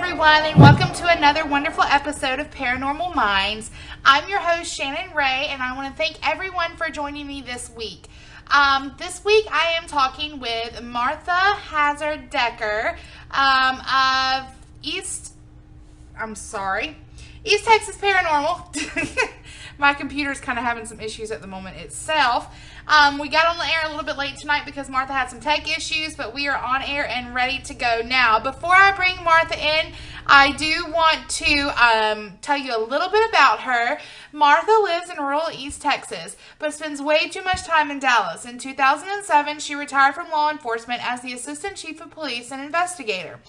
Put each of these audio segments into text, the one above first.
everyone, and welcome to another wonderful episode of Paranormal Minds. I'm your host, Shannon Ray, and I want to thank everyone for joining me this week. This week I am talking with Martha Hazard Decker of East Texas Paranormal. My computer's kind of having some issues at the moment itself. We got on the air a little bit late tonight because Martha had some tech issues, but we are on air and ready to go now. Before I bring Martha in, I do want to tell you a little bit about her. Martha lives in rural East Texas, but spends way too much time in Dallas. In 2007, she retired from law enforcement as the Assistant Chief of Police and investigator.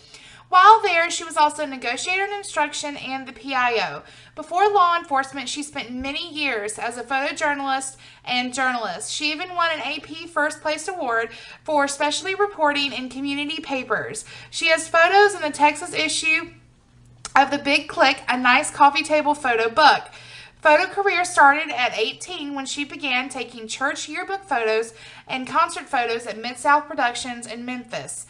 While there, she was also a negotiator in instruction and the PIO. Before law enforcement, she spent many years as a photojournalist and journalist. She even won an AP First Place Award for specialty reporting in community papers. She has photos in the Texas issue of The Big Click, a nice coffee table photo book. Photo career started at 18 when she began taking church yearbook photos and concert photos at Mid-South Productions in Memphis.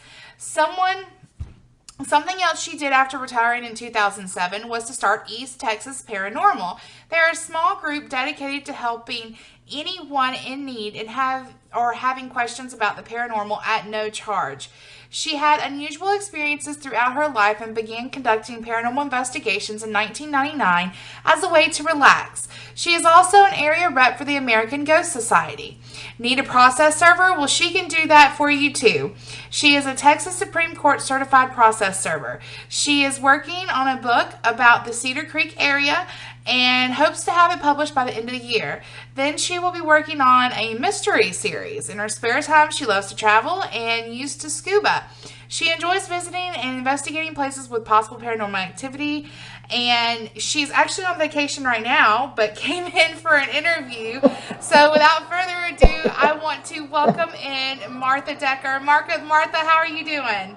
Something else she did after retiring in 2007 was to start East Texas Paranormal. They're a small group dedicated to helping anyone in need and having questions about the paranormal at no charge. She had unusual experiences throughout her life and began conducting paranormal investigations in 1999 as a way to relax. She is also an area rep for the American Ghost Society. Need a process server? Well, she can do that for you too. She is a Texas Supreme Court certified process server. She is working on a book about the Cedar Creek area and hopes to have it published by the end of the year. Then she will be working on a mystery series. In her spare time, she loves to travel and used to scuba. She enjoys visiting and investigating places with possible paranormal activity, and she's actually on vacation right now, but came in for an interview. So without further ado, I want to welcome in Martha Decker. Martha, how are you doing?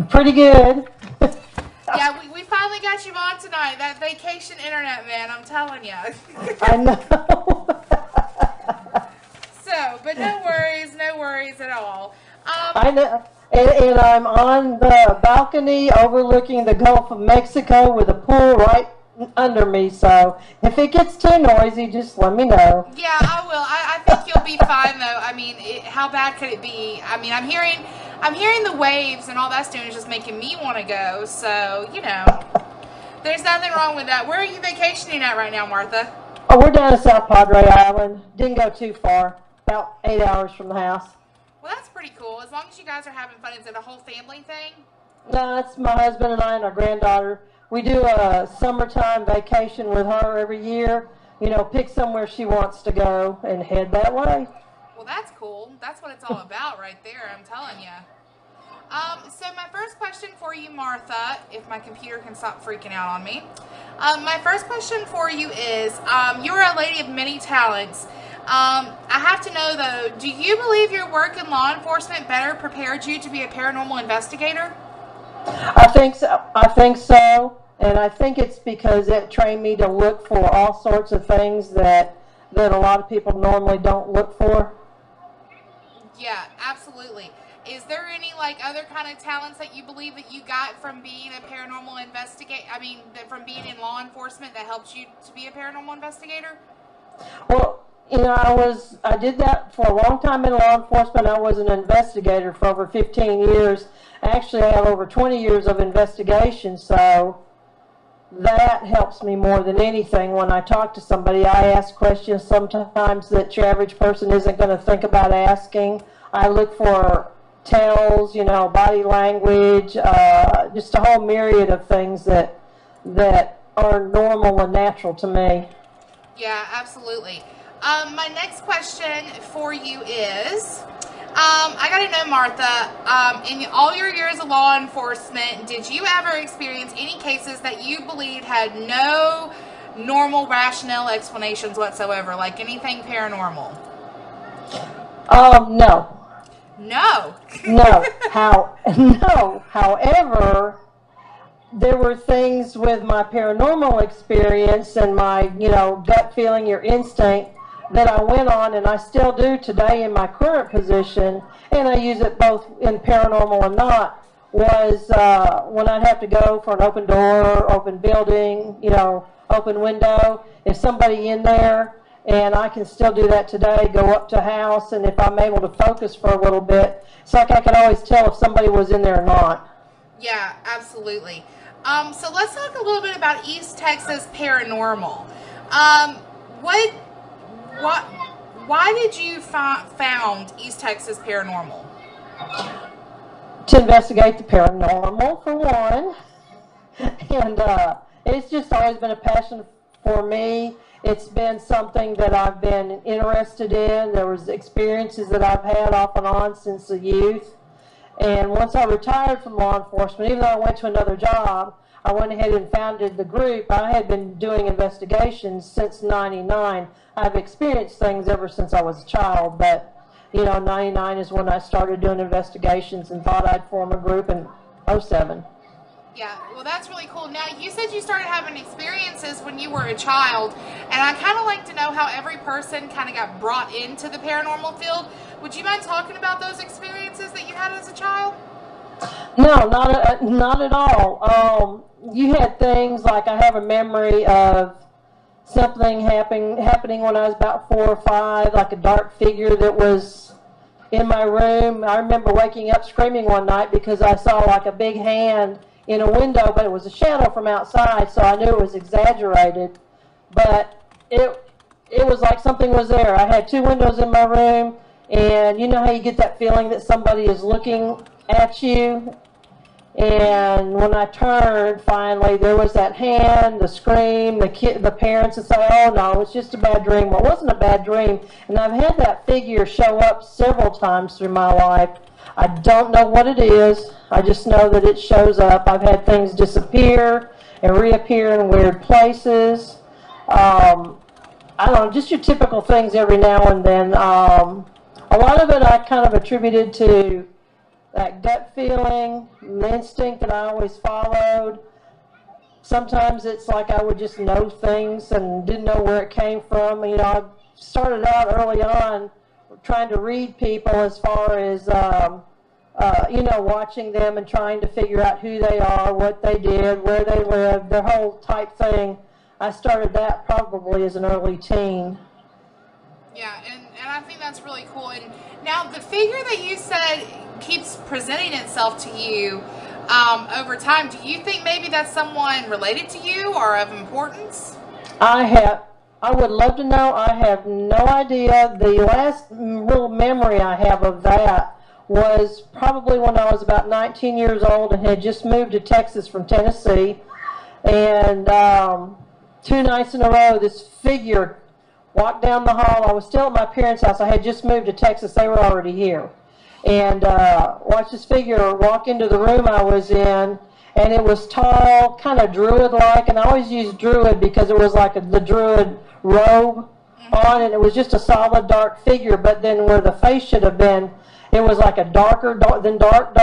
Pretty good. Yeah, we finally got you on tonight. That vacation internet, man, I'm telling you. I know. But no worries at all. I know. And I'm on the balcony overlooking the Gulf of Mexico with a pool right under me. So if it gets too noisy, just let me know. Yeah, I will. I think you'll be fine, though. I mean, how bad could it be? I mean, I'm hearing the waves, and all that's doing is just making me want to go. So, there's nothing wrong with that. Where are you vacationing at right now, Martha? Oh, we're down at South Padre Island. Didn't go too far. About 8 hours from the house. Well, that's pretty cool. As long as you guys are having fun, is it a whole family thing? No, it's my husband and I and our granddaughter. We do a summertime vacation with her every year. Pick somewhere she wants to go and head that way. Well, that's cool. That's what it's all about right there, I'm telling you. So my first question for you, Martha, if my computer can stop freaking out on me. My first question for you is, you're a lady of many talents. I have to know, though, do you believe your work in law enforcement better prepared you to be a paranormal investigator? I think so. And I think it's because it trained me to look for all sorts of things that a lot of people normally don't look for. Yeah, absolutely. Is there any other kind of talents that you believe that you got from being a paranormal investigator? I mean, from being in law enforcement that helps you to be a paranormal investigator? Well, I did that for a long time in law enforcement. I was an investigator for over 15 years. Actually, I have over 20 years of investigation, so that helps me more than anything. When I talk to somebody, I ask questions sometimes that your average person isn't going to think about asking. I look for tells, body language, just a whole myriad of things that are normal and natural to me. Yeah, absolutely. My next question for you is, I got to know, Martha, in all your years of law enforcement, did you ever experience any cases that you believed had no normal, rational explanations whatsoever, like anything paranormal? No. No. No. No. However, there were things with my paranormal experience and my, gut feeling, your instinct, that I went on, and I still do today in my current position, and I use it both in paranormal and not, was when I'd have to go for an open door, open building, open window. If somebody in there, and I can still do that today, go up to a house, and if I'm able to focus for a little bit, it's like I could always tell if somebody was in there or not. Yeah, absolutely. So let's talk a little bit about East Texas Paranormal. What, why did you found East Texas Paranormal? To investigate the paranormal, for one, and it's just always been a passion for me. It's been something that I've been interested in. There was experiences that I've had off and on since the youth. And once I retired from law enforcement, even though I went to another job, I went ahead and founded the group. I had been doing investigations since '99. I've experienced things ever since I was a child, but '99 is when I started doing investigations and thought I'd form a group in '07. Yeah, well, that's really cool. Now, you said you started having experiences when you were a child, and I kind of like to know how every person kind of got brought into the paranormal field. Would you mind talking about those experiences that you had as a child? No, not at all. You had things like, I have a memory of something happening when I was about 4 or 5, like a dark figure that was in my room. I remember waking up screaming one night because I saw like a big hand in a window, but it was a shadow from outside, so I knew it was exaggerated. But it was like something was there. I had 2 windows in my room, and you know how you get that feeling that somebody is looking at you? And when I turned, finally, there was that hand, the scream, the parents would say, "Oh no, it's just a bad dream." Well, it wasn't a bad dream, and I've had that figure show up several times through my life. I don't know what it is. I just know that it shows up. I've had things disappear and reappear in weird places. I don't know, just your typical things every now and then. A lot of it I kind of attributed to that gut feeling, the instinct that I always followed. Sometimes it's like I would just know things and didn't know where it came from. I started out early on trying to read people as far as, watching them and trying to figure out who they are, what they did, where they lived, their whole type thing. I started that probably as an early teen. Yeah, and I think that's really cool. And now the figure that you said keeps presenting itself to you over time, do you think maybe that's someone related to you or of importance? I would love to know. I have no idea. The last real memory I have of that was probably when I was about 19 years old and had just moved to Texas from Tennessee. And 2 nights in a row, this figure walked down the hall. I was still at my parents' house. I had just moved to Texas. They were already here. And watched this figure walk into the room I was in, and it was tall, kind of druid-like, and I always used druid because it was like the druid robe on, and it was just a solid dark figure, but then where the face should have been, it was like a darker than dark,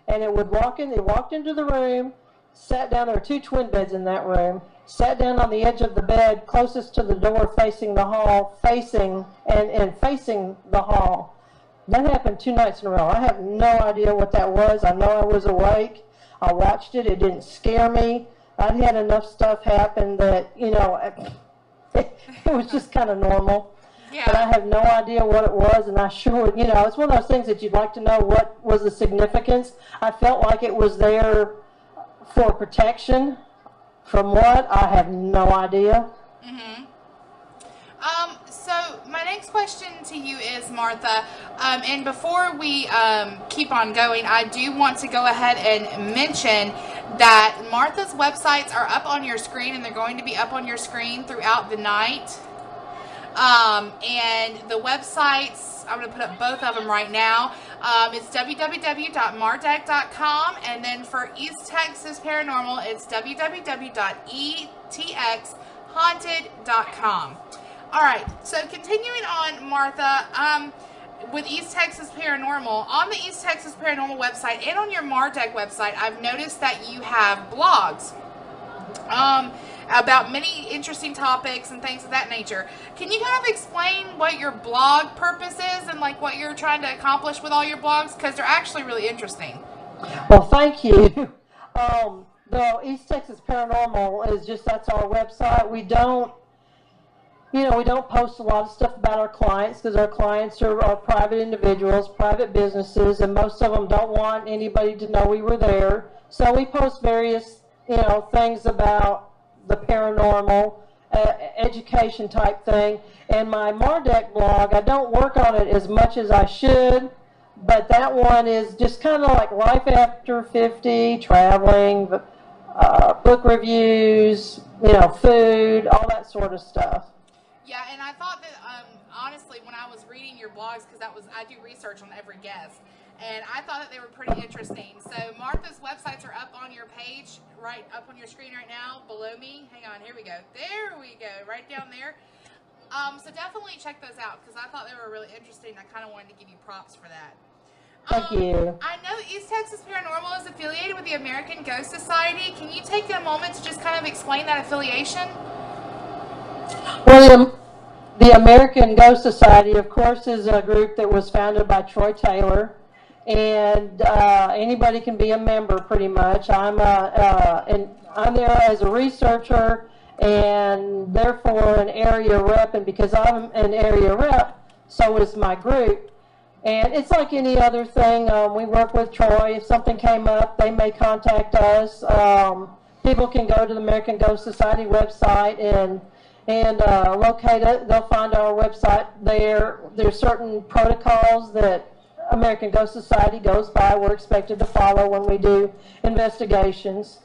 and it walked into the room, sat down. There were 2 twin beds in that room, sat down on the edge of the bed closest to the door facing the hall, facing the hall. That happened 2 nights in a row. I have no idea what that was. I know I was awake. I watched it. It didn't scare me. I'd had enough stuff happen that, it was just kind of normal. Yeah. But I have no idea what it was, and I sure, it's one of those things that you'd like to know what was the significance. I felt like it was there for protection. From what? I have no idea. Mm-hmm. So my next question to you is, Martha, and before we keep on going, I do want to go ahead and mention that Martha's websites are up on your screen, and they're going to be up on your screen throughout the night. And the websites, I'm going to put up both of them right now. It's www.mardeck.com, and then for East Texas Paranormal, it's www.etxhaunted.com. All right, so continuing on, Martha, with East Texas Paranormal, on the East Texas Paranormal website and on your Mardeck website, I've noticed that you have blogs about many interesting topics and things of that nature. Can you kind of explain what your blog purpose is and like what you're trying to accomplish with all your blogs? Because they're actually really interesting. Well, thank you. The East Texas Paranormal is just, that's our website. We don't, we don't post a lot of stuff about our clients because our clients are private individuals, private businesses, and most of them don't want anybody to know we were there. So we post various, things about the paranormal, education type thing. And my Marduk blog, I don't work on it as much as I should, but that one is just kind of like life after 50, traveling, book reviews, food, all that sort of stuff. Yeah, and I thought that, honestly, when I was reading your blogs, because I do research on every guest, and I thought that they were pretty interesting. So Martha's websites are up on your page, right up on your screen right now, below me. Hang on, here we go. There we go, right down there. So definitely check those out, because I thought they were really interesting. I kind of wanted to give you props for that. Thank you. I know East Texas Paranormal is affiliated with the American Ghost Society. Can you take a moment to just kind of explain that affiliation? Well, the American Ghost Society, of course, is a group that was founded by Troy Taylor, and anybody can be a member pretty much. I'm there as a researcher and therefore an area rep, and because I'm an area rep, so is my group. And it's like any other thing. We work with Troy. If something came up, they may contact us. People can go to the American Ghost Society website and locate it. They'll find our website there. There's certain protocols that American Ghost Society goes by. We're expected to follow when we do investigations.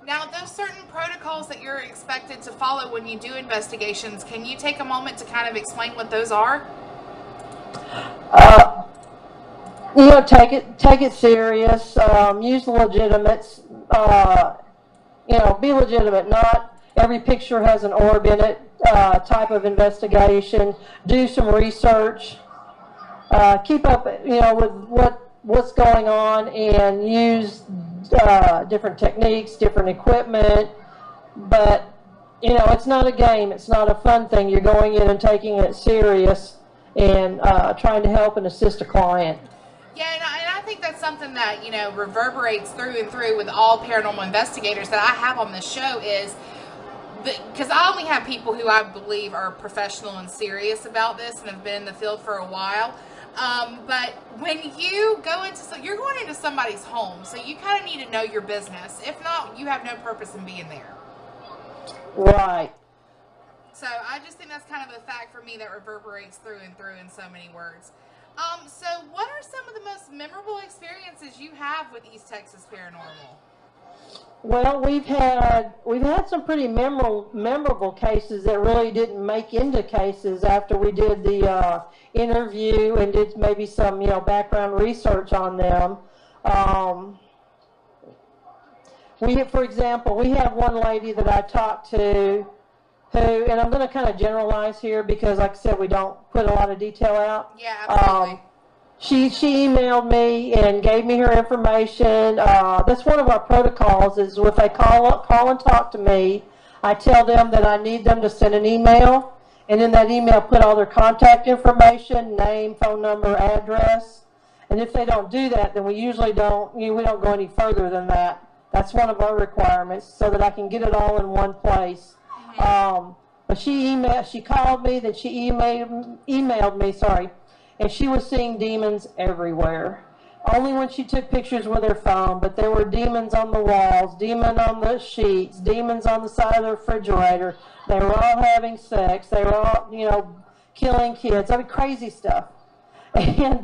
Now, those certain protocols that you're expected to follow when you do investigations, can you take a moment to kind of explain what those are? Take it serious. Use legitimates. Be legitimate. Not every picture has an orb in it. Type of investigation. Do some research. Keep up, with what's going on, and use different techniques, different equipment. But it's not a game. It's not a fun thing. You're going in and taking it serious and trying to help and assist a client. Yeah, and I think that's something that, reverberates through and through with all paranormal investigators that I have on this show is, because I only have people who I believe are professional and serious about this and have been in the field for a while. But when you go you're going into somebody's home, so you kind of need to know your business. If not, you have no purpose in being there. Right. So I just think that's kind of a fact for me that reverberates through and through in so many words. So what are some of the most memorable experiences you have with East Texas Paranormal? Well, we've had some pretty memorable cases that really didn't make into cases after we did the interview and did maybe some background research on them. For example, we have one lady that I talked to who, and I'm going to kind of generalize here because, like I said, we don't put a lot of detail out. Yeah, absolutely. She emailed me and gave me her information. That's one of our protocols is if they call and talk to me, I tell them that I need them to send an email, and in that email put all their contact information, name, phone number, address. And if they don't do that, then we usually don't, we don't go any further than that. That's one of our requirements so that I can get it all in one place. But she called me, then she emailed me, and she was seeing demons everywhere. Only when she took pictures with her phone, but there were demons on the walls, demons on the sheets, demons on the side of the refrigerator. They were all having sex. They were all, killing kids. Crazy stuff. And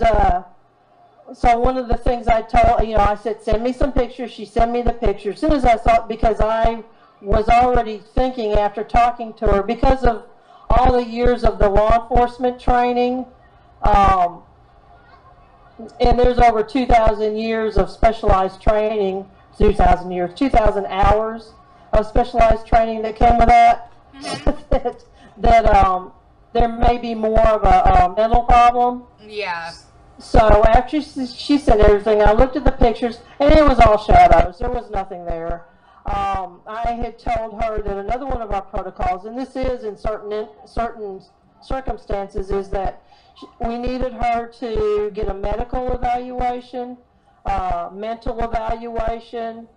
so one of the things I told, I said, send me some pictures. She sent me the pictures. As soon as I saw it, because I was already thinking after talking to her, because of all the years of the law enforcement training, and there's over 2,000 years of specialized training, 2,000 hours of specialized training that came with that, that there may be more of a mental problem. Yeah. So after she said everything, I looked at the pictures, and it was all shadows. There was nothing there. I had told her that another one of our protocols, and this is in certain circumstances, is that we needed her to get a medical evaluation mental evaluation,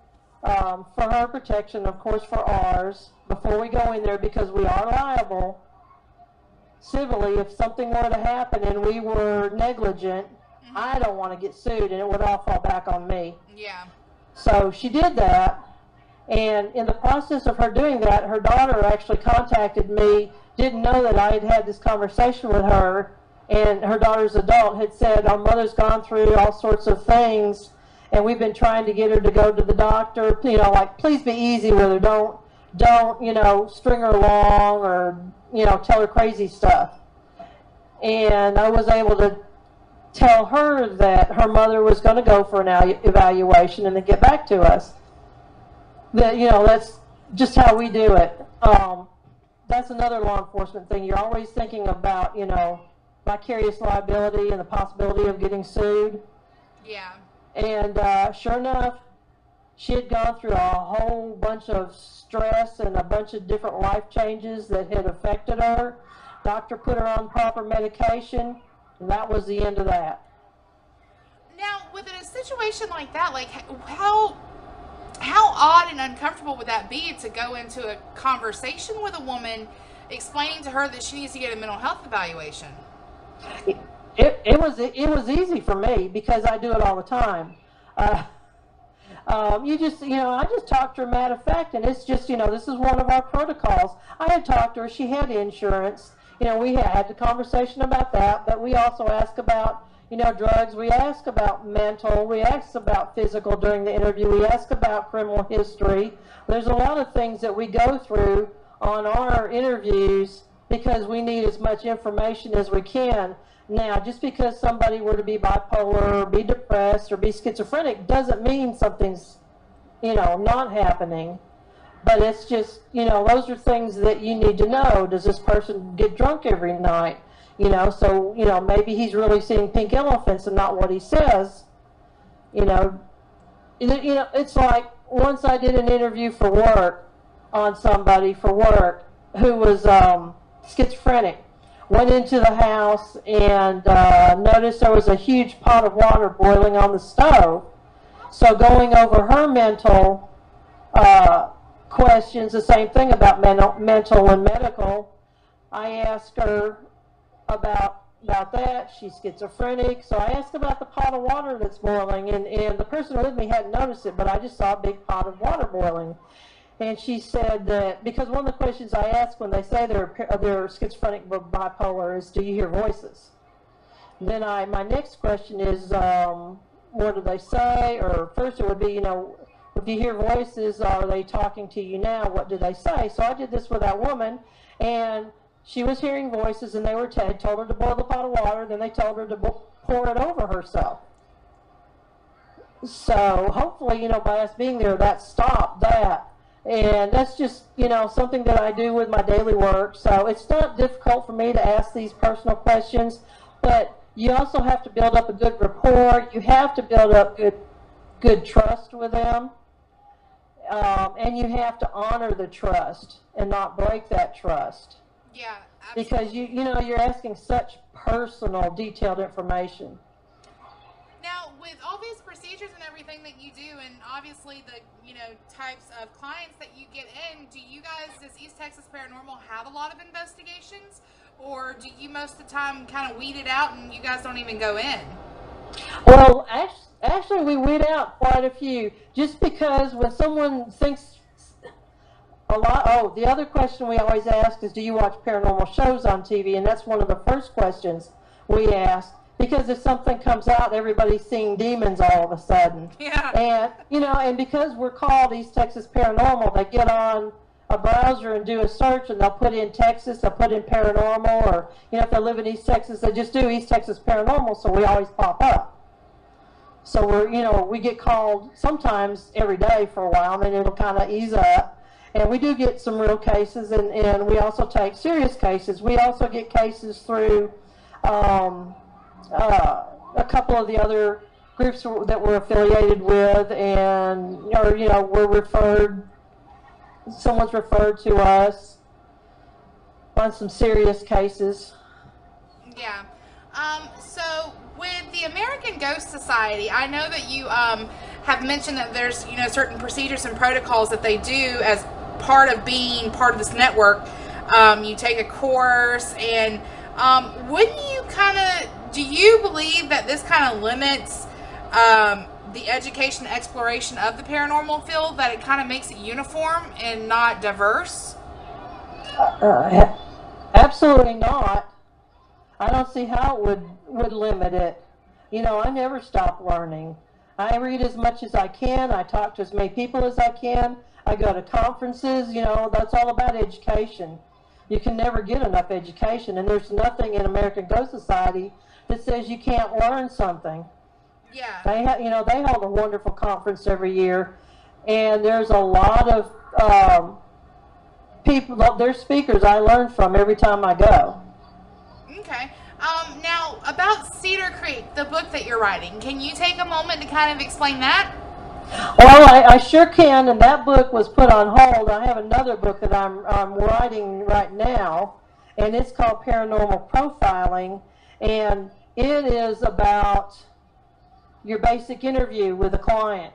for her protection, of course, for ours, before we go in there, because we are liable civilly if something were to happen and we were negligent. I don't want to get sued, and it would all fall back on me. Yeah. So she did that, and in the process of her doing that, her daughter actually contacted me, didn't know that I had had this conversation with her, and her daughter's adult had said, our mother's gone through all sorts of things, and we've been trying to get her to go to the doctor, you know, like, please be easy with her, don't, you know, string her along or, you know, tell her crazy stuff. And I was able to tell her that her mother was going to go for an evaluation and then get back to us. That, you know, that's just how we do it. That's another law enforcement thing. You're always thinking about, you know, vicarious liability and the possibility of getting sued. Yeah. And sure enough, she had gone through a whole bunch of stress and a bunch of different life changes that had affected her. Doctor put her on proper medication, and that was the end of that. Now, within a situation like that, like how odd and uncomfortable would that be to go into a conversation with a woman explaining to her that she needs to get a mental health evaluation? It was easy for me because I do it all the time. I just talked to her matter of fact, and it's just, you know, this is one of our protocols. I had talked to her, she had insurance, you know, we had the conversation about that, but we also ask about, you know, drugs, we ask about mental, we ask about physical during the interview, we ask about criminal history. There's a lot of things that we go through on our interviews because we need as much information as we can. Now, just because somebody were to be bipolar or be depressed or be schizophrenic doesn't mean something's, you know, not happening. But it's just, you know, those are things that you need to know. Does this person get drunk every night? You know, so, you know, maybe he's really seeing pink elephants and not what he says. You know, it's like once I did an interview for work on somebody for work who was schizophrenic. Went into the house and noticed there was a huge pot of water boiling on the stove. So going over her mental questions, the same thing about mental and medical, I asked her about that. She's schizophrenic. So I asked about the pot of water that's boiling, and the person with me hadn't noticed it, but I just saw a big pot of water boiling. And she said that, because one of the questions I ask when they say they're schizophrenic or bipolar is, do you hear voices? And then my next question is, what do they say? Or first it would be, you know, if you hear voices, are they talking to you now? What do they say? So I did this with that woman, and she was hearing voices, and they were told her to boil the pot of water, then they told her to pour it over herself. So hopefully, you know, by us being there, that stopped that. And that's just, you know, something that I do with my daily work. So it's not difficult for me to ask these personal questions, but you also have to build up a good rapport. You have to build up good trust with them. And you have to honor the trust and not break that trust. Yeah, absolutely. Because, you know, you're asking such personal, detailed information. Now, with all these procedures and everything that you do, and obviously the, you know, types of clients that you get in, does East Texas Paranormal have a lot of investigations? Or do you most of the time kind of weed it out and you guys don't even go in? Well, actually we weed out quite a few. Just because when someone thinks a lot, the other question we always ask is, do you watch paranormal shows on TV? And that's one of the first questions we ask. Because if something comes out, everybody's seeing demons all of a sudden. Yeah. And, you know, and because we're called East Texas Paranormal, they get on a browser and do a search, and they'll put in Texas, they'll put in paranormal, or, you know, if they live in East Texas, they just do East Texas Paranormal, so we always pop up. So we're, you know, we get called sometimes every day for a while, and then it'll kind of ease up. And we do get some real cases, and we also take serious cases. We also get cases through a couple of the other groups that we're affiliated with, and, or, you know, someone's referred to us on some serious cases. Yeah. So with the American Ghost Society, I know that you have mentioned that there's certain procedures and protocols that they do as part of being part of this network. You take a course, and wouldn't you do you believe that this kind of limits the education and exploration of the paranormal field, that it kind of makes it uniform and not diverse? Absolutely not. I don't see how it would limit it. I never stop learning. I read as much as I can. I talk to as many people as I can. I go to conferences. That's all about education. You can never get enough education, and there's nothing in American Ghost Society that says you can't learn something. Yeah. They hold a wonderful conference every year, and there's a lot of people. There's speakers I learn from every time I go. Okay. Now, about Cedar Creek, the book that you're writing, can you take a moment to kind of explain that? Well, I sure can, and that book was put on hold. I have another book that I'm writing right now, and it's called Paranormal Profiling, and it is about your basic interview with a client.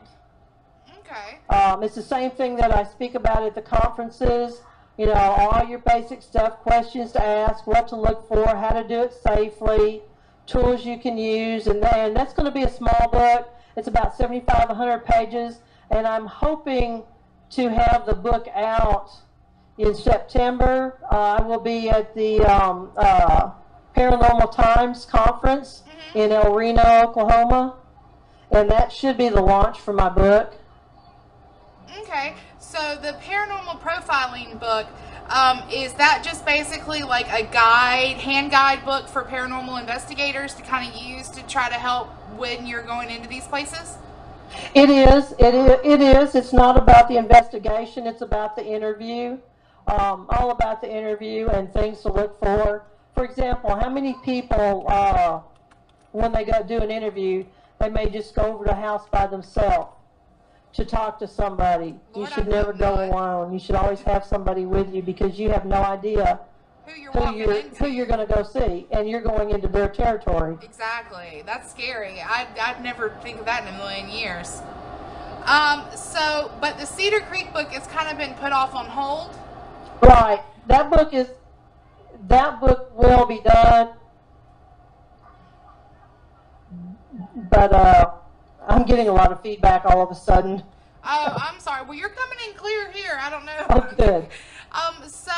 Okay. It's the same thing that I speak about at the conferences. All your basic stuff, questions to ask, what to look for, how to do it safely, tools you can use, and that's going to be a small book. It's about 75, 100 pages, and I'm hoping to have the book out in September. I will be at the Paranormal Times Conference in El Reno, Oklahoma, and that should be the launch for my book. Okay, so the Paranormal Profiling book, is that just basically like a hand guide book for paranormal investigators to kind of use to try to help when you're going into these places? It is. It is. It's not about the investigation. It's about the interview. All about the interview and things to look for. For example, how many people, when they go do an interview, they may just go over to a house by themselves to talk to somebody? Lord, you should never go alone. You should always have somebody with you, because you have no idea who you're going to go see, and you're going into their territory. Exactly. That's scary. I'd never think of that in a million years. But the Cedar Creek book has kind of been put off on hold. Right. That book will be done, but I'm getting a lot of feedback all of a sudden. Oh, I'm sorry. Well, you're coming in clear here. I don't know. Oh, good. So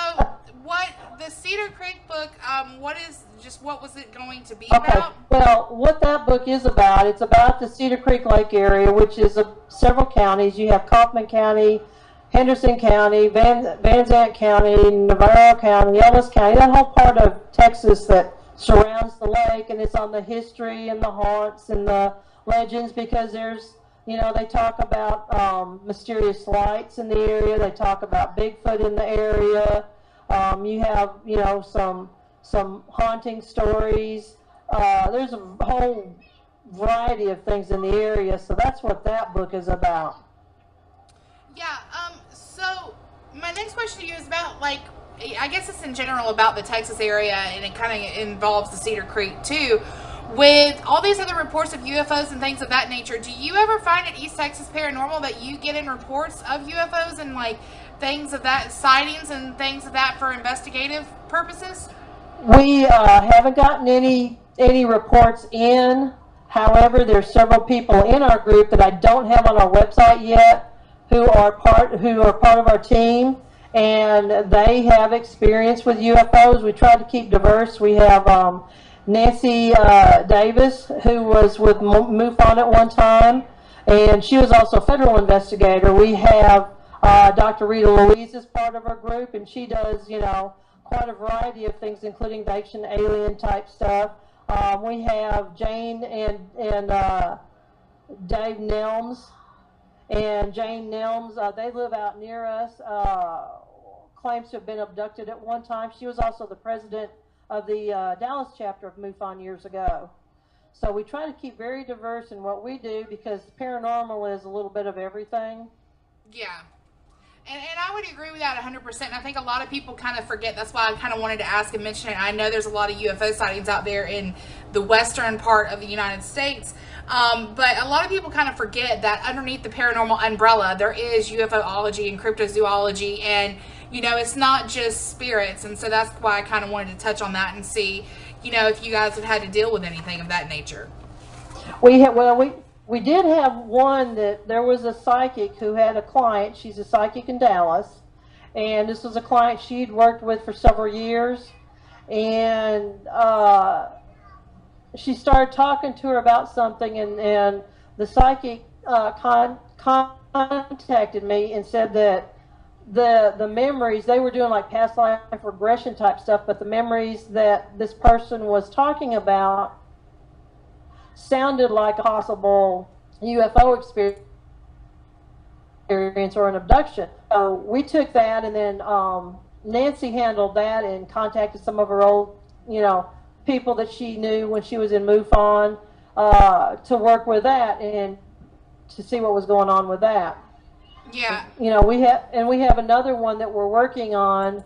what the Cedar Creek book? What was it going to be Okay. about? Well, what that book is about, it's about the Cedar Creek Lake area, which is several counties. You have Kaufman County, Henderson County, Van Zandt County, Navarro County, Ellis County, that whole part of Texas that surrounds the lake, and it's on the history and the haunts and the legends, because there's, they talk about mysterious lights in the area. They talk about Bigfoot in the area. You have, some haunting stories. There's a whole variety of things in the area, so that's what that book is about. Yeah, so my next question to you is about, I guess it's in general about the Texas area, and it kind of involves the Cedar Creek too. With all these other reports of UFOs and things of that nature, do you ever find at East Texas Paranormal that you get in reports of UFOs and things of that, sightings and things of that for investigative purposes? We haven't gotten any reports in. However, there's several people in our group that I don't have on our website yet who are part of our team, and they have experience with UFOs. We try to keep diverse. We have Nancy Davis, who was with MUFON at one time, and she was also a federal investigator. We have Dr. Rita Louise is part of our group, and she does, quite a variety of things, including the ancient alien type stuff. We have Jane and Dave Nelms, and Jane Nelms, they live out near us, claims to have been abducted at one time. She was also the president of the Dallas chapter of MUFON years ago. So we try to keep very diverse in what we do, because paranormal is a little bit of everything. Yeah. And I would agree with that 100%. I think a lot of people kind of forget. That's why I kind of wanted to ask and mention it. I know there's a lot of UFO sightings out there in the western part of the United States. But a lot of people kind of forget that underneath the paranormal umbrella, there is UFOlogy and cryptozoology. And, you know, it's not just spirits. And so that's why I kind of wanted to touch on that and see, you know, if you guys have had to deal with anything of that nature. We did have one that there was a psychic who had a client. She's a psychic in Dallas, and this was a client she'd worked with for several years, and she started talking to her about something, and the psychic contacted me and said that the memories, they were doing like past life regression type stuff, but the memories that this person was talking about sounded like a possible UFO experience or an abduction. So we took that, and then Nancy handled that and contacted some of her old, you know, people that she knew when she was in MUFON to work with that and to see what was going on with that. Yeah. You know, we have another one that we're working on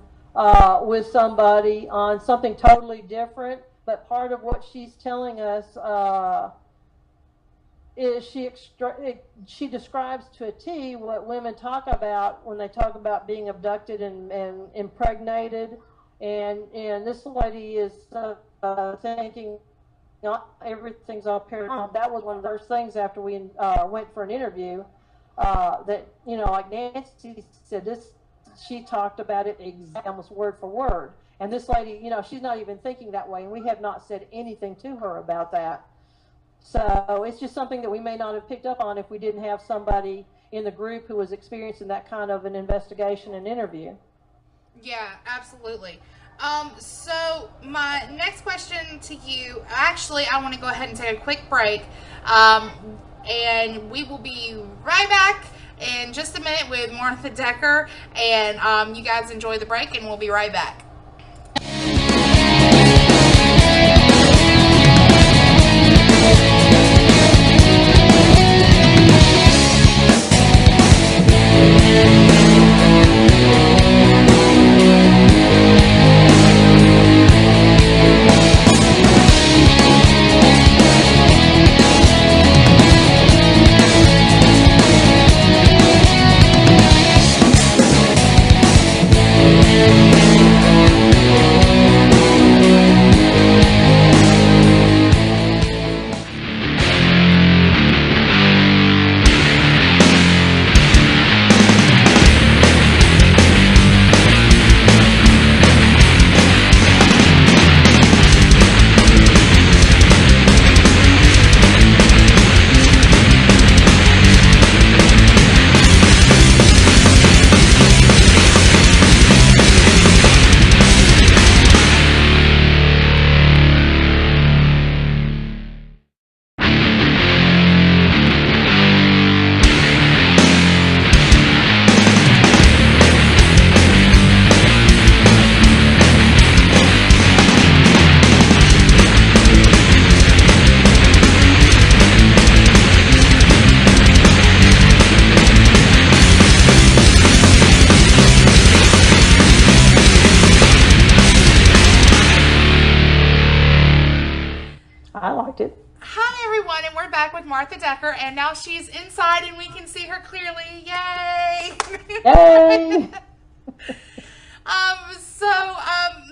with somebody on something totally different. But part of what she's telling us is she describes to a T what women talk about when they talk about being abducted and impregnated. And this lady is thinking not everything's all paranormal. That was one of the first things after we went for an interview that, you know, like Nancy said, she talked about it almost word for word. And this lady, you know, she's not even thinking that way, and we have not said anything to her about that. So it's just something that we may not have picked up on if we didn't have somebody in the group who was experiencing that kind of an investigation and interview. Yeah, absolutely. So my next question to you, actually, I want to go ahead and take a quick break, and we will be right back in just a minute with Martha Decker, and you guys enjoy the break, and we'll be right back. With Martha Decker, and now she's inside and we can see her clearly. Yay! Yay!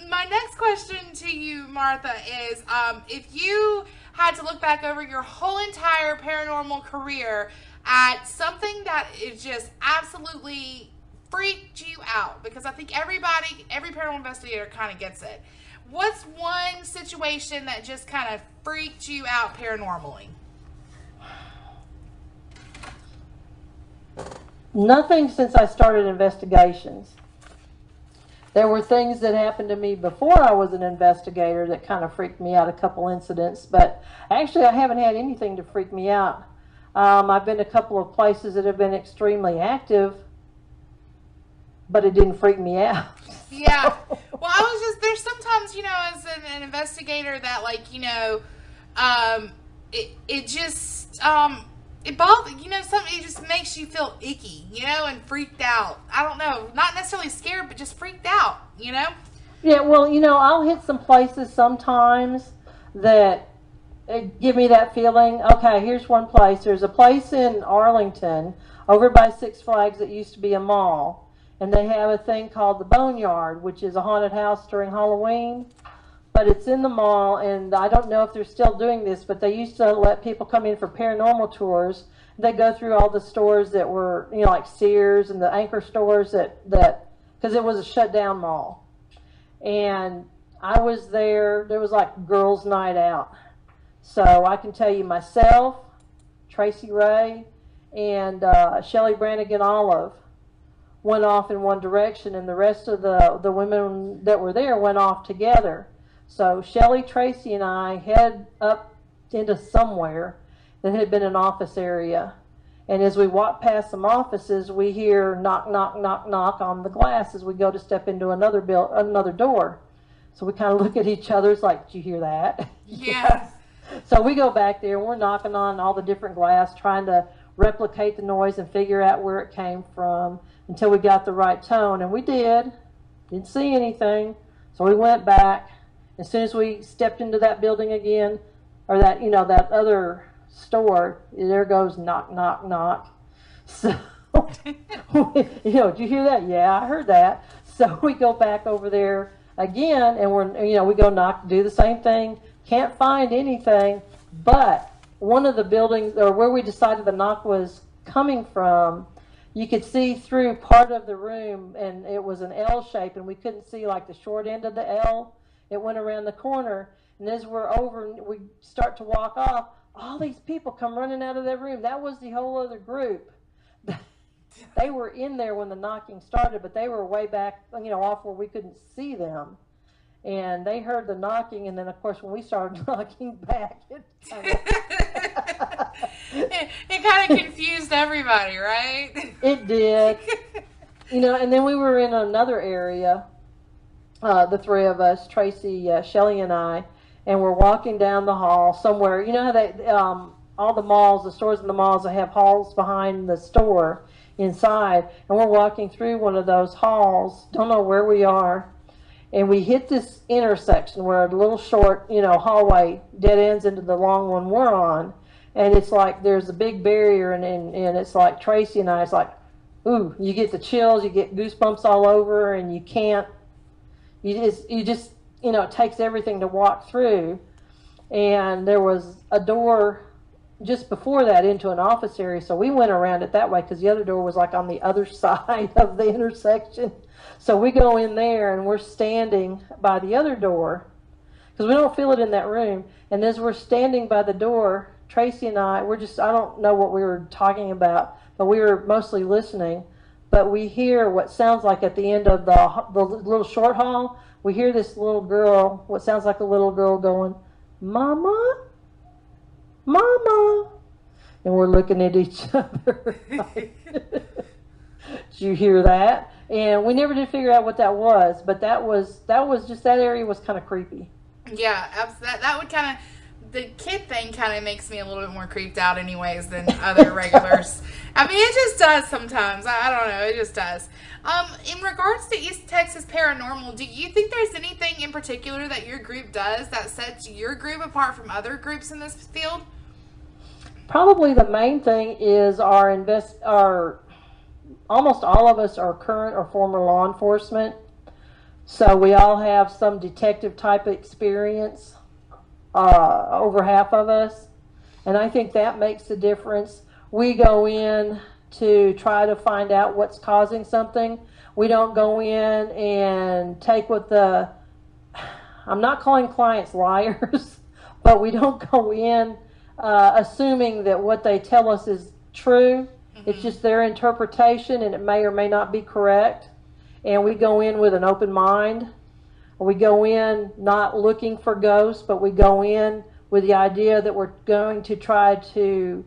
My next question to you, Martha, is if you had to look back over your whole entire paranormal career at something that is just absolutely freaked you out, because I think every paranormal investigator kind of gets it. What's one situation that just kind of freaked you out paranormally? Nothing since I started investigations. There were things that happened to me before I was an investigator that kind of freaked me out, a couple incidents, but actually I haven't had anything to freak me out. I've been to a couple of places that have been extremely active, but it didn't freak me out. Yeah. Well, there's sometimes, you know, as an investigator that, like, you know, it just, it bothers, something, it just makes you feel icky, and freaked out. I don't know, not necessarily scared, but just freaked out, Yeah, well, I'll hit some places sometimes that give me that feeling. Okay, here's one place. There's a place in Arlington over by Six Flags that used to be a mall, and they have a thing called the Boneyard, which is a haunted house during Halloween. But it's in the mall, and I don't know if they're still doing this, but they used to let people come in for paranormal tours. They go through all the stores that were, like Sears and the anchor stores that because it was a shut down mall. And I was there. There was like girls' night out. So I can tell you myself, Tracy Ray, and Shelly Brannigan Olive went off in one direction, and the rest of the women that were there went off together. So Shelly, Tracy, and I head up into somewhere that had been an office area. And as we walk past some offices, we hear knock, knock, knock, knock on the glass as we go to step into another door. So we kind of look at each other. It's like, did you hear that? Yeah. So we go back there, and we're knocking on all the different glass, trying to replicate the noise and figure out where it came from until we got the right tone. And we did. Didn't see anything. So we went back. As soon as we stepped into that building again, or that, that other store, there goes knock, knock, knock. So, did you hear that? Yeah, I heard that. So we go back over there again, and we go knock, do the same thing. Can't find anything, but one of the buildings, or where we decided the knock was coming from, you could see through part of the room, and it was an L shape, and we couldn't see like the short end of the L. It went around the corner, and as we're over, we start to walk off, all these people come running out of that room. That was the whole other group. They were in there when the knocking started, but they were way back, off where we couldn't see them. And they heard the knocking, and then, of course, when we started knocking back, it kind of confused everybody, right? It did. And then we were in another area, the three of us, Tracy, Shelly, and I, and we're walking down the hall somewhere. You know how they, all the malls, the stores in the malls, they have halls behind the store inside, and we're walking through one of those halls, don't know where we are, and we hit this intersection where a little short, hallway dead ends into the long one we're on, and it's like there's a big barrier, and it's like Tracy and I, it's like, ooh, you get the chills, you get goosebumps all over, and you just it takes everything to walk through. And there was a door just before that into an office area, so we went around it that way because the other door was like on the other side of the intersection. So we go in there, and we're standing by the other door because we don't feel it in that room. And as we're standing by the door, Tracy and I don't know what we were talking about, but we were mostly listening. But we hear what sounds like at the end of the little short hall, we hear this little girl, what sounds like a little girl going, "Mama, Mama." And we're looking at each other. Did you hear that? And we never did figure out what that was, but that was just, that area was kind of creepy. Yeah, that would kind of, the kid thing kind of makes me a little bit more creeped out anyways than other regulars. I mean, it just does sometimes. I don't know, it just does. In regards to East Texas Paranormal, do you think there's anything in particular that your group does that sets your group apart from other groups in this field? Probably the main thing is our almost all of us are current or former law enforcement. So we all have some detective type experience, over half of us. And I think that makes a difference. We go in to try to find out what's causing something. We don't go in and take what I'm not calling clients liars, but we don't go in assuming that what they tell us is true. Mm-hmm. It's just their interpretation, and it may or may not be correct. And we go in with an open mind. We go in not looking for ghosts, but we go in with the idea that we're going to try to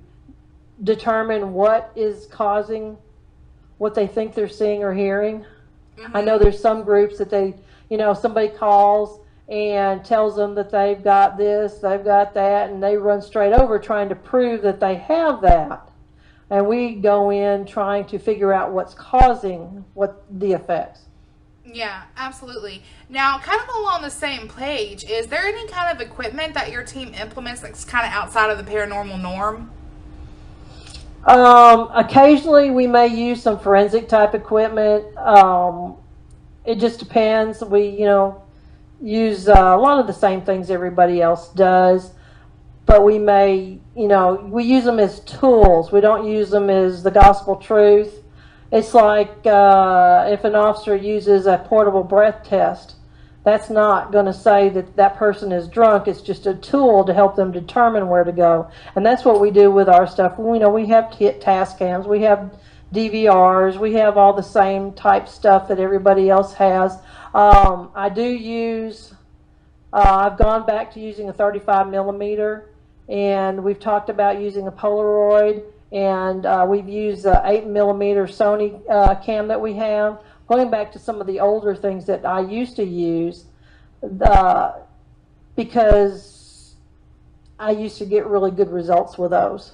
determine what is causing what they think they're seeing or hearing. Mm-hmm. I know there's some groups that somebody calls and tells them that they've got this, they've got that, and they run straight over trying to prove that they have that. and we go in trying to figure out what's causing what the effects. Yeah, absolutely. Now, kind of along the same page, is there any kind of equipment that your team implements that's kind of outside of the paranormal norm? Occasionally we may use some forensic type equipment. It just depends. We, use a lot of the same things everybody else does, but we may, we use them as tools. We don't use them as the gospel truth. It's like if an officer uses a portable breath test, that's not going to say that that person is drunk. It's just a tool to help them determine where to go. And that's what we do with our stuff. We have task cams, we have DVRs, we have all the same type stuff that everybody else has. I do use, I've gone back to using a 35 millimeter, and we've talked about using a Polaroid, and we've used the 8 millimeter Sony cam that we have. Going back to some of the older things that I used to use, because I used to get really good results with those.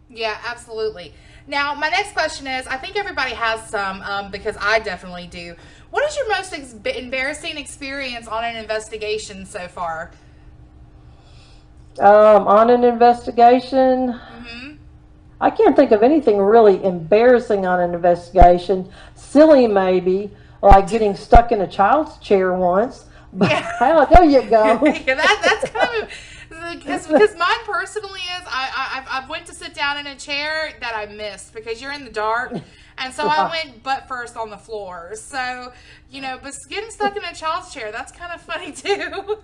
Yeah, absolutely. Now, my next question is, I think everybody has some, because I definitely do. What is your most embarrassing experience on an investigation so far? On an investigation, I can't think of anything really embarrassing on an investigation. Silly maybe, like getting stuck in a child's chair once. But Yeah. there you go. Yeah, that's kind of because mine personally is I went to sit down in a chair that I missed because you're in the dark, and so I went butt first on the floor. So but getting stuck in a child's chair, that's kind of funny too.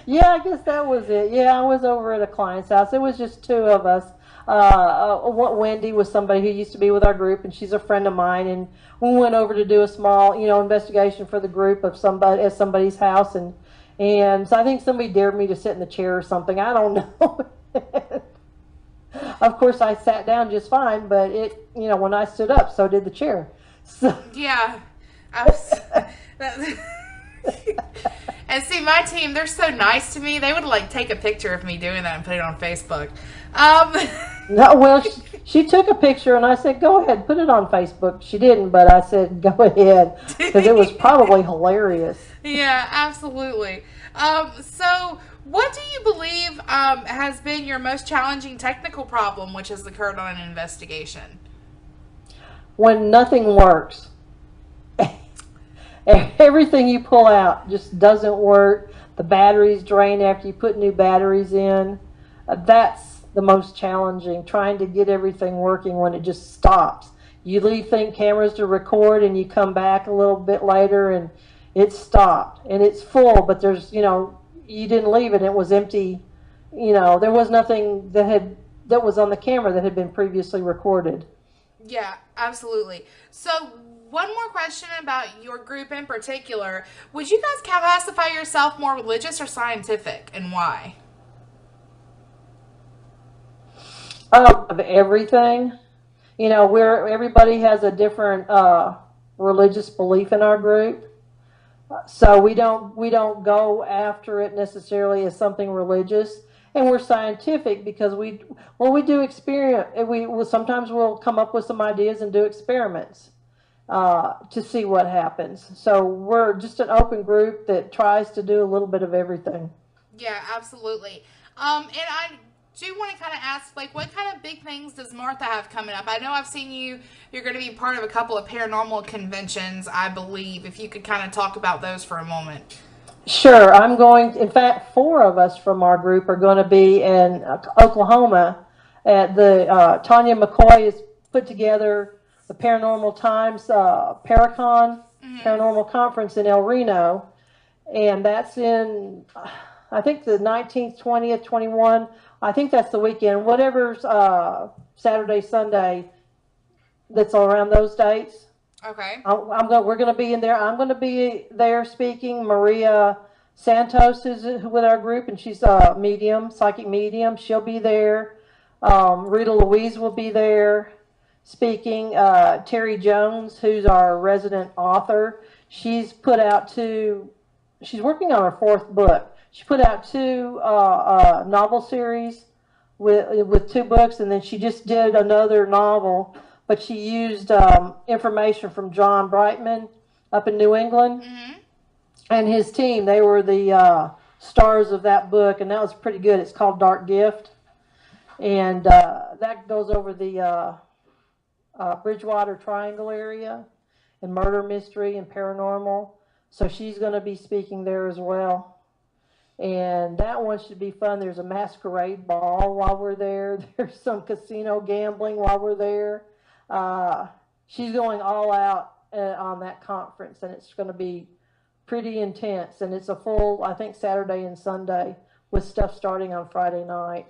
Yeah, I guess that was it. Yeah, I was over at a client's house. It was just two of us. Wendy was somebody who used to be with our group, and she's a friend of mine, and we went over to do a small, investigation for the group of somebody at somebody's house, and so I think somebody dared me to sit in the chair or something. I don't know. Of course, I sat down just fine, but when I stood up, so did the chair. So. Yeah. And see, my team, they're so nice to me. They would take a picture of me doing that and put it on Facebook. No, well, she took a picture, and I said, go ahead, put it on Facebook. She didn't, but I said, go ahead, because it was probably hilarious. Yeah, absolutely. So what do you believe has been your most challenging technical problem which has occurred on an investigation? When nothing works. Everything you pull out just doesn't work. The batteries drain after you put new batteries in. That's the most challenging, trying to get everything working when it just stops. You leave cameras to record, and you come back a little bit later and it's stopped and it's full, but there's, you didn't leave it. It was empty. There was nothing that was on the camera that had been previously recorded. Yeah, absolutely. So one more question about your group in particular. Would you guys classify yourself more religious or scientific, and why? Of everything. Everybody has a different religious belief in our group. So we don't go after it necessarily as something religious, and we're scientific because we do experiment. Sometimes we'll come up with some ideas and do experiments to see what happens. So we're just an open group that tries to do a little bit of everything. Yeah, absolutely. And I do want to kind of ask, what kind of big things does Martha have coming up? I know I've seen you're going to be part of a couple of paranormal conventions, I believe. If you could kind of talk about those for a moment. Sure. In fact, 4 of us from our group are going to be in Oklahoma at the, Tanya McCoy has put together the Paranormal Times Paracon Paranormal Conference in El Reno, and that's in, I think, the 19th, 20th, 21. I think that's the weekend. Whatever's Saturday, Sunday, that's around those dates. Okay. We're going to be in there. I'm going to be there speaking. Maria Santos is with our group, and she's a medium, psychic medium. She'll be there. Rita Louise will be there speaking. Terry Jones, who's our resident author, she's working on her 4th book. She put out 2 novel series with 2 books, and then she just did another novel, but she used information from John Brightman up in New England, and his team. They were the stars of that book, and that was pretty good. It's called Dark Gift, and that goes over the Bridgewater Triangle area and murder mystery and paranormal. So she's going to be speaking there as well. And that one should be fun. There's a masquerade ball while we're there. There's some casino gambling while we're there. She's going all out on that conference, and it's going to be pretty intense. And it's a full, I think, Saturday and Sunday with stuff starting on Friday night.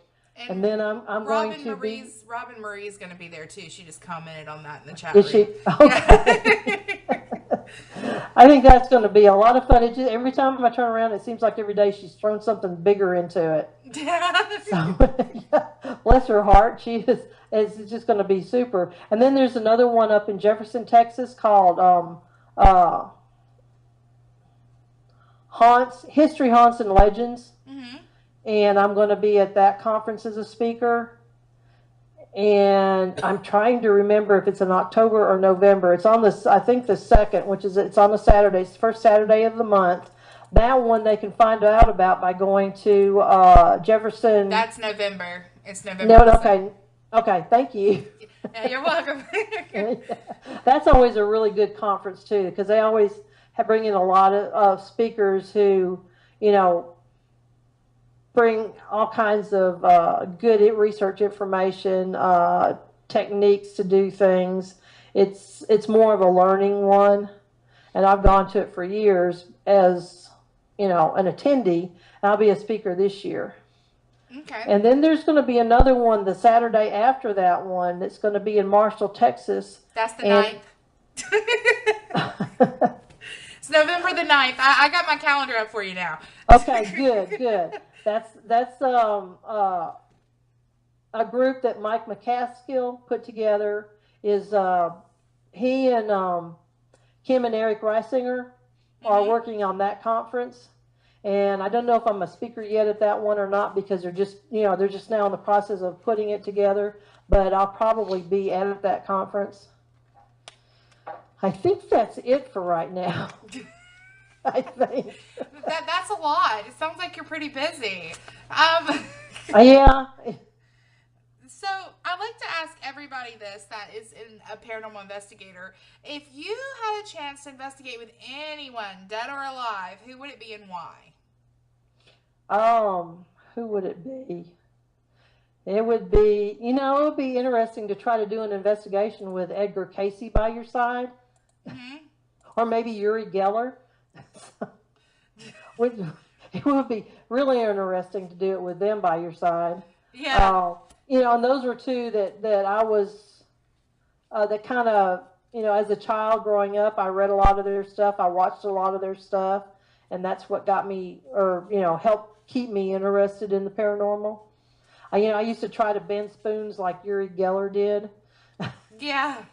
And then I'm going to be... Robin Marie's going to be there, too. She just commented on that in the chat room. Is she? Okay. I think that's going to be a lot of fun. Every time I turn around, it seems like every day she's thrown something bigger into it. So, yeah, bless her heart. It's just going to be super. And then there's another one up in Jefferson, Texas called History, Haunts, and Legends. And I'm going to be at that conference as a speaker. And I'm trying to remember if it's in October or November. It's on I think the 2nd, it's on a Saturday. It's the first Saturday of the month. That one they can find out about by going to Jefferson. That's November. It's November. No, okay. Thank you. Yeah, you're welcome. That's always a really good conference too, because they always bring in a lot of speakers who, bring all kinds of good research information, techniques to do things. It's more of a learning one, and I've gone to it for years as an attendee, and I'll be a speaker this year. Okay. And then there's going to be another one the Saturday after that one that's going to be in Marshall, Texas. That's the 9th. It's November the 9th. I got my calendar up for you now. Okay, good. That's a group that Mike McCaskill put together. Is he and Kim and Eric Reisinger are working on that conference, and I don't know if I'm a speaker yet at that one or not, because they're just now in the process of putting it together. But I'll probably be at that conference. I think that's it for right now. I think that's a lot. It sounds like you're pretty busy. Yeah. So I'd like to ask everybody this that is a paranormal investigator. If you had a chance to investigate with anyone, dead or alive, who would it be and why? Who would it be? It would be, it would be interesting to try to do an investigation with Edgar Cayce by your side. Or maybe Uri Geller. It would be really interesting to do it with them by your side. Yeah. And those were two that I was, that kind of, as a child growing up, I read a lot of their stuff. I watched a lot of their stuff. And that's what got me, helped keep me interested in the paranormal. I used to try to bend spoons like Uri Geller did. Yeah.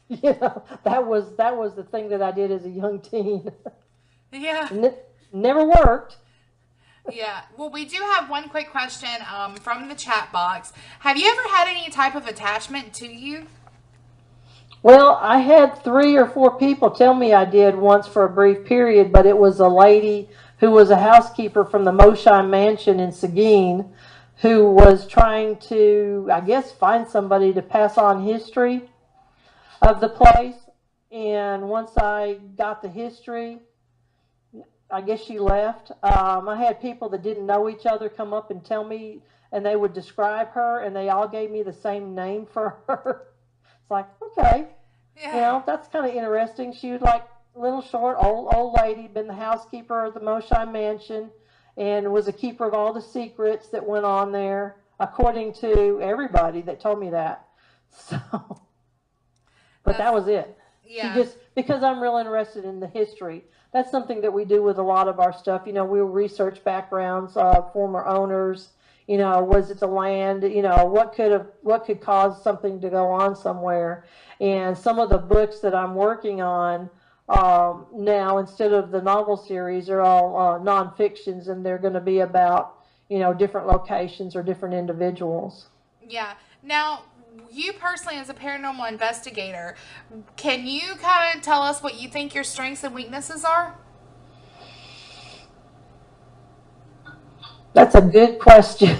That was the thing that I did as a young teen. Yeah. Never worked. Yeah. Well, we do have one quick question from the chat box. Have you ever had any type of attachment to you? Well, I had 3 or 4 people tell me I did once for a brief period, but it was a lady who was a housekeeper from the Mosheim Mansion in Seguin who was trying to, I guess, find somebody to pass on history of the place. And once I got the history, I guess she left. I had people that didn't know each other come up and tell me, and they would describe her, and they all gave me the same name for her. It's like, okay, yeah. That's kind of interesting. She was like a little short, old lady, been the housekeeper of the Mosheim Mansion, and was a keeper of all the secrets that went on there, according to everybody that told me that. So, but that was it. Yeah. She just, because I'm real interested in the history. That's something that we do with a lot of our stuff. We'll research backgrounds of former owners. Was it the land? What could cause something to go on somewhere? And some of the books that I'm working on now, instead of the novel series, are all non-fictions, and they're going to be about different locations or different individuals. Yeah. Now, you personally, as a paranormal investigator, can you kind of tell us what you think your strengths and weaknesses are? That's a good question.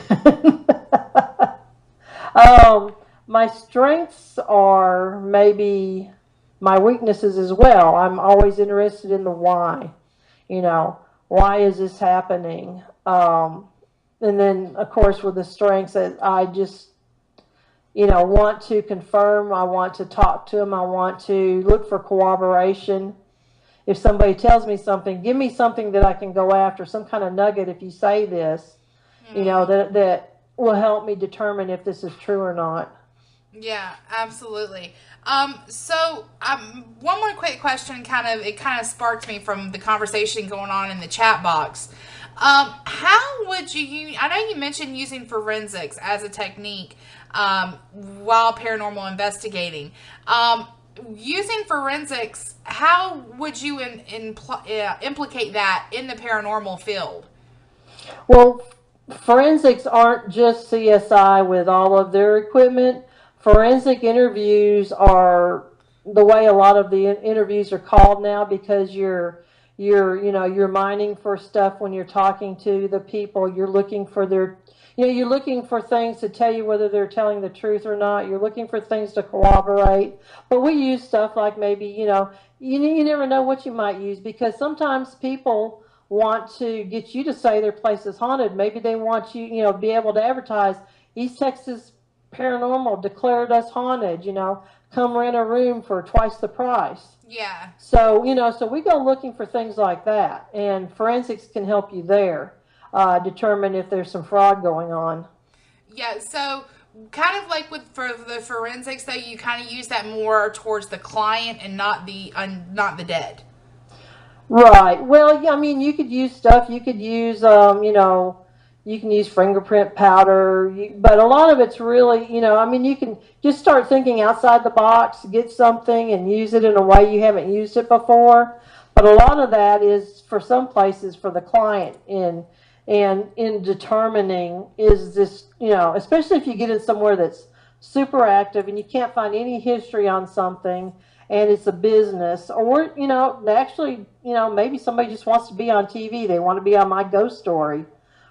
um, my strengths are maybe my weaknesses as well. I'm always interested in the why. You know, why is this happening? And then, of course, with the strengths, that I just, want to confirm. I want to talk to them. I want to look for corroboration. If somebody tells me something, give me something that I can go after, some kind of nugget. If you say this, that will help me determine if this is true or not. Yeah, absolutely. One more quick question. It kind of sparked me from the conversation going on in the chat box. How would you? I know you mentioned using forensics as a technique while paranormal investigating. Using forensics, how would you implicate that in the paranormal field? Well, forensics aren't just CSI with all of their equipment. Forensic interviews are the way a lot of the interviews are called now, because you're mining for stuff when you're talking to the people. You're looking for you're looking for things to tell you whether they're telling the truth or not. You're looking for things to corroborate. But we use stuff like maybe, you never know what you might use, because sometimes people want to get you to say their place is haunted. Maybe they want you, be able to advertise East Texas Paranormal declared us haunted, come rent a room for twice the price. Yeah. So, so we go looking for things like that, and forensics can help you there, determine if there's some fraud going on. Yeah, so kind of like for the forensics, though, you kind of use that more towards the client and not the dead. Right. Well, yeah, I mean, you could use stuff. You could use, you can use fingerprint powder, but a lot of it's really, you can just start thinking outside the box, get something and use it in a way you haven't used it before. But a lot of that is, for some places, for the client in determining, is this, especially if you get in somewhere that's super active and you can't find any history on something, and it's a business, or, actually, maybe somebody just wants to be on TV. They want to be on My Ghost Story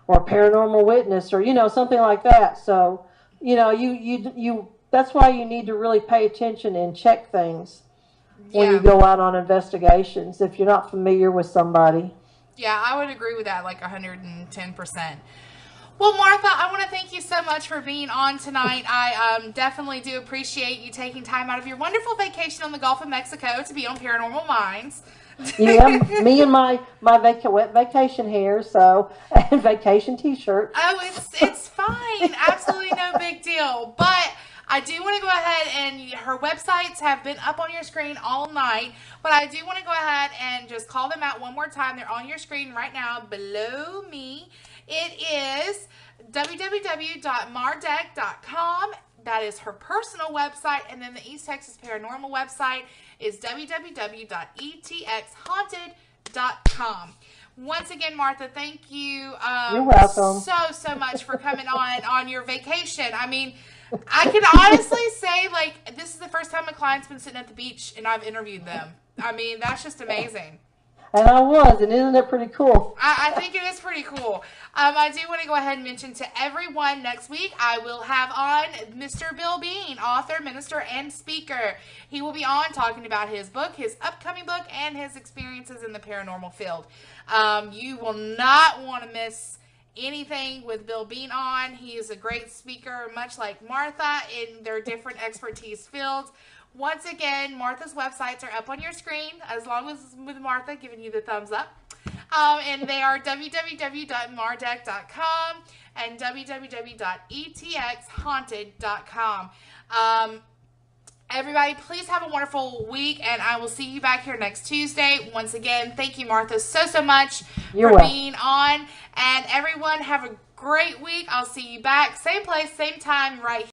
or Paranormal Witness, or, something like that. So, that's why you need to really pay attention and check things when you go out on investigations, if you're not familiar with somebody. Yeah, I would agree with that, like 110%. Well, Martha, I want to thank you so much for being on tonight. I definitely do appreciate you taking time out of your wonderful vacation on the Gulf of Mexico to be on Paranormal Minds. Yeah, me and my wet vacation hair, and vacation T-shirt. Oh, it's fine. Absolutely no big deal. But I do want to go ahead, and her websites have been up on your screen all night, but I do want to go ahead and just call them out one more time. They're on your screen right now below me. It is www.mardek.com. That is her personal website. And then the East Texas Paranormal website is www.etxhaunted.com. Once again, Martha, thank you You're welcome. so much for coming on your vacation. I mean, I can honestly say, like, this is the first time a client's been sitting at the beach and I've interviewed them. I mean, that's just amazing. And I was, and isn't it pretty cool? I think it is pretty cool. I do want to go ahead and mention to everyone, next week I will have on Mr. Bill Bean, author, minister, and speaker. He will be on talking about his book, his upcoming book, and his experiences in the paranormal field. You will not want to miss anything with Bill Bean on. He is a great speaker, much like Martha, in their different expertise fields. Once again, Martha's websites are up on your screen, as long as with Martha giving you the thumbs up. And they are www.mardek.com and www.etxhaunted.com. Everybody, please have a wonderful week, and I will see you back here next Tuesday. Once again, thank you, Martha, so much for being on. And everyone, have a great week. I'll see you back, same place, same time, right here.